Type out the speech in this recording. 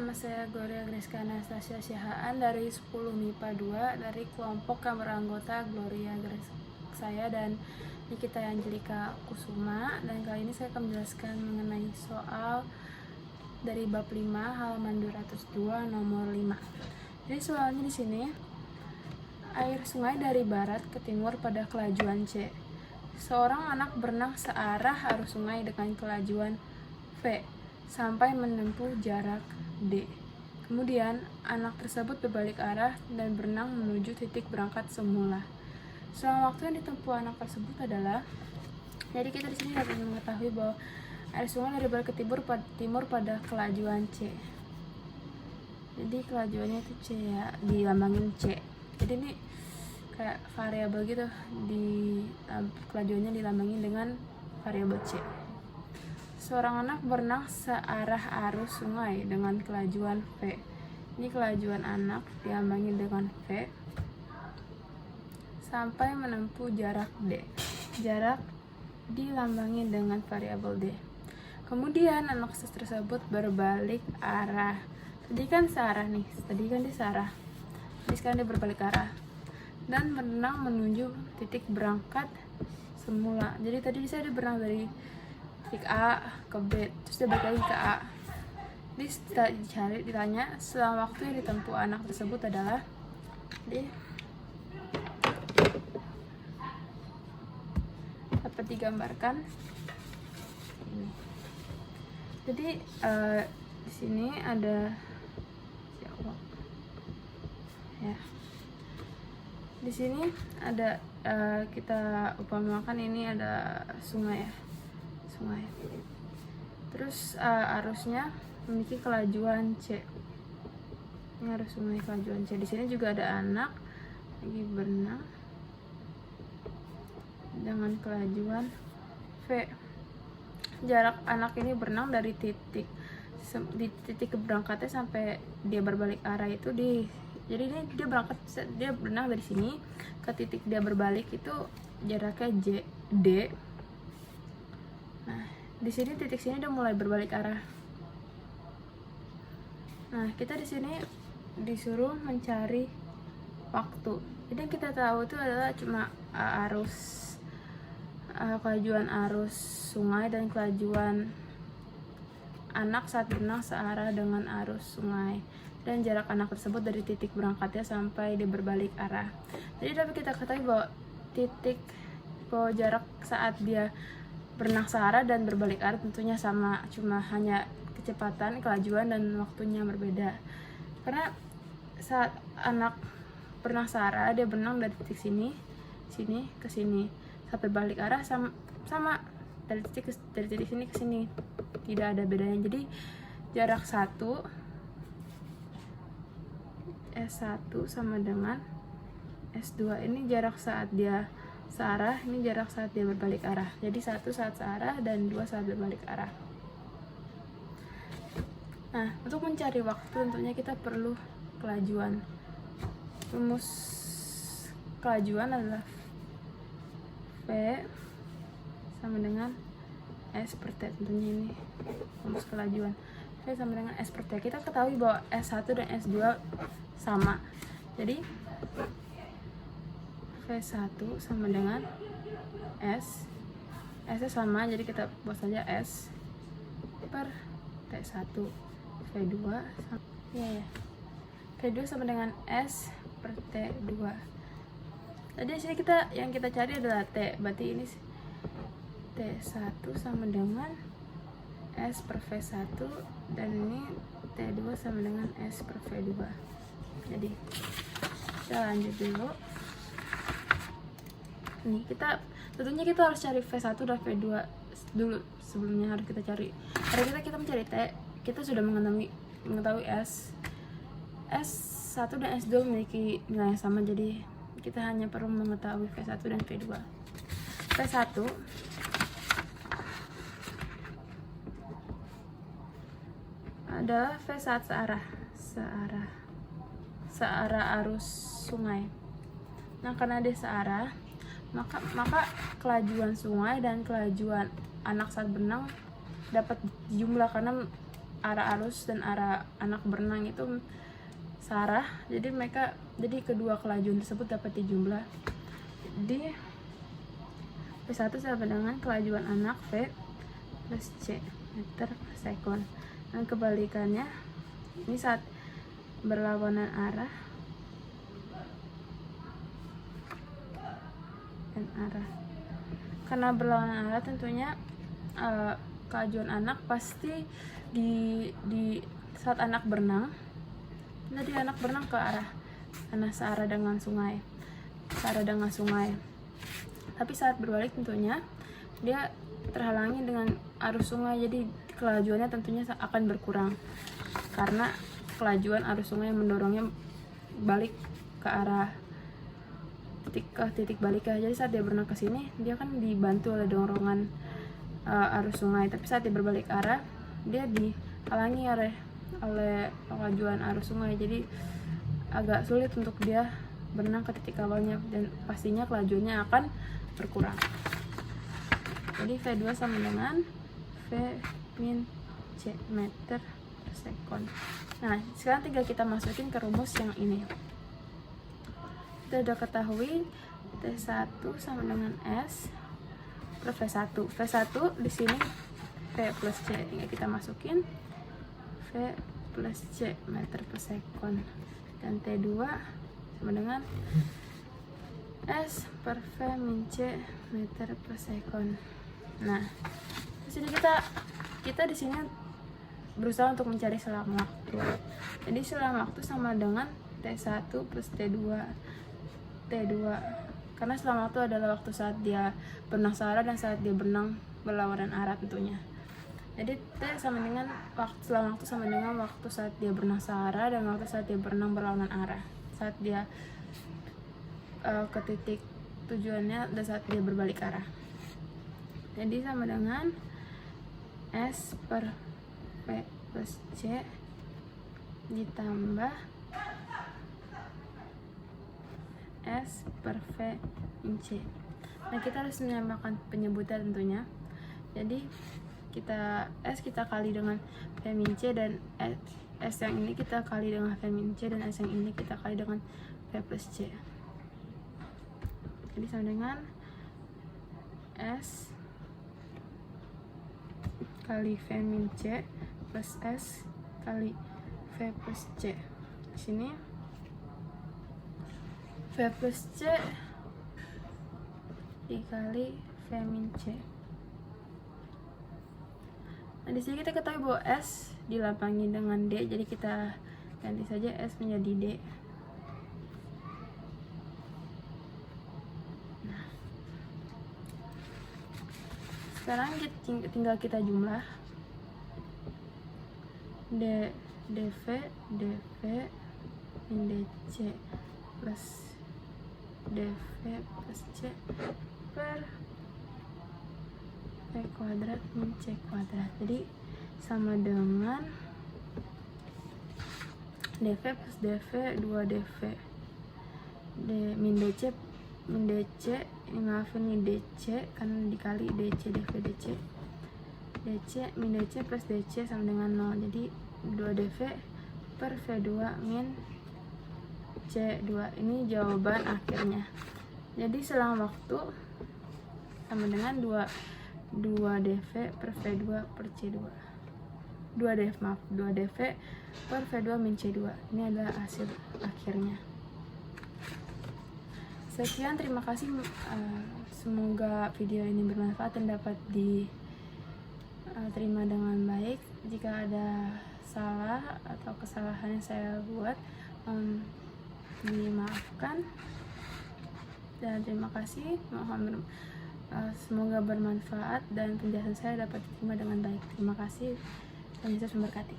nama saya Gloria Agnieszka Anastasia Sihaan dari 10 MIPA 2 dari kelompok yang beranggota Gloria saya dan Nikita Angelika Kusuma, dan kali ini saya akan menjelaskan mengenai soal dari bab 5 halaman 202 nomor 5. Jadi soalnya di sini, air sungai dari barat ke timur pada kelajuan C. Seorang anak berenang searah arus sungai dengan kelajuan V sampai menempuh jarak D. Kemudian, anak tersebut berbalik arah dan berenang menuju titik berangkat semula. Selama waktu yang ditempuh anak tersebut adalah, jadi kita di sini dapat mengetahui bahwa air sungai dari barat ke timur pada kelajuan C. Jadi kelajuannya itu C ya, dilambangin C. Jadi ini kayak variabel gitu, di kelajuannya dilambangin dengan variabel C. Seorang anak berenang searah arus sungai dengan kelajuan V. Ini kelajuan anak dilambangin dengan V sampai menempuh jarak D. Jarak dilambangin dengan variabel D. Kemudian anak tersebut berbalik arah. Tadi kan searah nih, tadi kan dia searah. Jadi sekarang dia berbalik arah dan berenang menuju titik berangkat semula. Jadi tadi saya dia berenang dari titik A ke B, terus dia balik lagi ke A. Jadi ditanya selama waktu yang ditempuh anak tersebut adalah, dapat digambarkan ini. Jadi di sini ada ya. Di sini ada kita upamakan ini ada sungai ya. Sungai. Terus arusnya memiliki kelajuan C. Ini arus sungai kelajuan C. Di sini juga ada anak lagi berenang dengan kelajuan V. Jarak anak ini berenang dari titik keberangkatnya sampai dia berbalik arah itu jadi ini dia berenang dari sini ke titik dia berbalik itu jaraknya D. Nah, di sini titik sini udah mulai berbalik arah. Nah, kita di sini disuruh mencari waktu. Jadi yang kita tahu itu adalah cuma kelajuan arus sungai dan kelajuan anak saat berenang searah dengan arus sungai, dan jarak anak tersebut dari titik berangkatnya sampai dia berbalik arah. Jadi dapat kita ketahui bahwa jarak saat dia berenang searah dan berbalik arah tentunya sama, cuma hanya kecepatan, kelajuan, dan waktunya berbeda. Karena saat anak berenang searah, dia berenang dari titik sini ke sini sampai balik arah sama dari titik sini ke sini, tidak ada bedanya. Jadi jarak S1 sama dengan S2 ini jarak saat dia searah, ini jarak saat dia berbalik arah. Jadi 1 saat searah dan 2 saat berbalik arah. Nah, untuk mencari waktu tentunya kita perlu kelajuan. Rumus kelajuan adalah V sama dengan S per T. Tentunya ini rumus kelajuan. V sama dengan S per T. Kita ketahui bahwa S1 dan S2 sama. Jadi V1 sama dengan S nya sama, jadi kita buat saja S per T1. V2 sama, V2 sama dengan S per T2. Tadi sini yang kita cari adalah T, berarti ini T1 sama dengan S per V1, dan ini T2 sama dengan S per V2. Jadi kita lanjut dulu. Nih, tentunya kita harus cari V1 dan V2 dulu. Sebelumnya harus kita cari, karena kita mencari T, kita sudah mengetahui S1 dan S2 memiliki nilai yang sama, jadi kita hanya perlu mengetahui V1 dan V2. V1 adalah V saat searah arus sungai. Nah, karena dia searah, maka kelajuan sungai dan kelajuan anak saat berenang dapat jumlah, karena arah arus dan arah anak berenang itu searah, jadi kedua kelajuan tersebut dapat dijumlah. Jadi V1 sama dengan kelajuan anak V plus C meter per sekon, dan kebalikannya ini saat berlawanan arah dan arah. Karena berlawanan arah tentunya kelajuan anak pasti di saat anak berenang, jadi anak berenang ke arah karena searah dengan sungai, tapi saat berbalik tentunya dia terhalangi dengan arus sungai, jadi kelajuannya tentunya akan berkurang karena kelajuan arus sungai yang mendorongnya balik ke arah titik baliknya. Jadi saat dia berenang ke sini dia kan dibantu oleh dorongan arus sungai, tapi saat dia berbalik arah dia dihalangi oleh kelajuan arus sungai, jadi agak sulit untuk dia berenang ke titik awalnya dan pastinya kelajuannya akan berkurang. Jadi V2 sama dengan V min C meter per sekon. Nah, sekarang tinggal kita masukin ke rumus yang ini. Kita udah ketahui T1 sama dengan S per V1. V1 di sini V plus C, tinggal kita masukin V plus C meter per sekon, dan T2 sama dengan S per V min C meter per sekon. Nah, di sini kita di sini berusaha untuk mencari selang waktu. Jadi selang waktu sama dengan T1 plus T2 karena selang waktu adalah waktu saat dia berenang searah dan saat dia berenang berlawanan arah tentunya. Jadi T sama dengan selang waktu sama dengan waktu saat dia berenang searah dan waktu saat dia berenang berlawanan arah, saat dia ke titik tujuannya dan saat dia berbalik arah. Jadi sama dengan S per V plus C ditambah S per V min C. Nah, kita harus menyamakan penyebutan tentunya. Jadi S kita kali dengan V min C, dan S yang ini kita kali dengan V min C, dan S yang ini kita kali dengan V plus C. Jadi sama dengan S kali V min C plus S kali V plus C. Di sini V plus C dikali V min C. Nah, di sini kita ketahui bahwa S dilapangi dengan D, jadi kita ganti saja S menjadi D. Sekarang tinggal kita jumlah dV min dC plus dV plus C per V kuadrat min C kuadrat. Jadi sama dengan dV plus dV 2dV min dC maafin ini DC karena dikali DC dV DC min DC plus DC sama dengan 0, jadi 2dV per V2 min C2. Ini jawaban akhirnya. Jadi selang waktu sama dengan 2dV per V2 per C2. 2dV per V2 min C2. Ini adalah hasil akhirnya. Sekian, terima kasih. Semoga video ini bermanfaat dan dapat diterima dengan baik. Jika ada salah atau kesalahan yang saya buat, dimaafkan. Dan terima kasih. Semoga bermanfaat dan penjelasan saya dapat diterima dengan baik. Terima kasih. Tuhan Yesus memberkati.